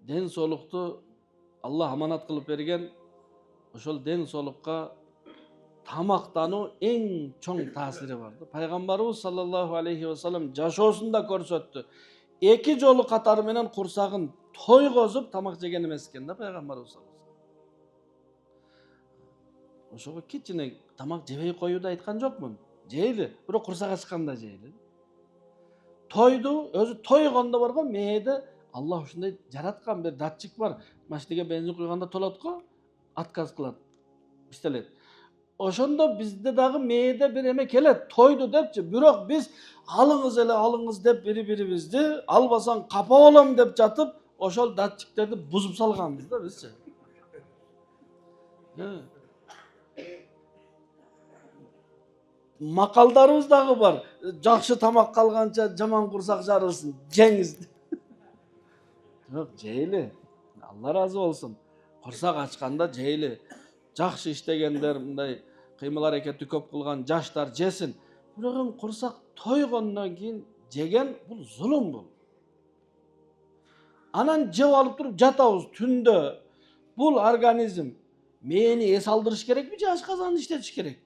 ден соолукту Аллах аманат кылып берген. Ошол ден соолукка тамактануу эң чоң таасири бар. Пайгамбарыбыз саллаллаху алейхи ва саллям жашоосунда көрсөттү. Эки жолу катары менен курсагын тойгозуп тамак жеген эмес экен да пайгамбарыбыз саллаллаху алейхи ва саллям. Ошого кичине тамак жебей коюуду айткан жокмун. Жейли, бирок курсак ачканда жейли. Тойду өзү тойгондо бар го мээде Аллах ушундай жараткан бир датчик бар. Машинеге бензин куйганда толот го, отказ кылат, иштелет. Ошондо бизде дагы мээде бир эме келет, тойду депчи. Бирок биз алыңыз эле алыңыз деп бири-бирибизди албасаң капа болом деп жатып, ошол датчиктерди бузуп салганбыз да бизчи. Макалдарыбыз дагы бар. Жакшы тамак калганча жаман курсак жарылсын. Жеңиз. Жок, жейли. Алла разы болсун. Курсак ачканда жейли. Жакшы иштегендер, мындай кыймыл аракети көп кылган жаштар жесин. Бирок эми курсак тойгондон кийин жеген бул зулум бул. Анан жеп алып туруп жатабыз түндө. Бул организм мээни эс алдырыш керекпи же ашказанды иштетиш керек?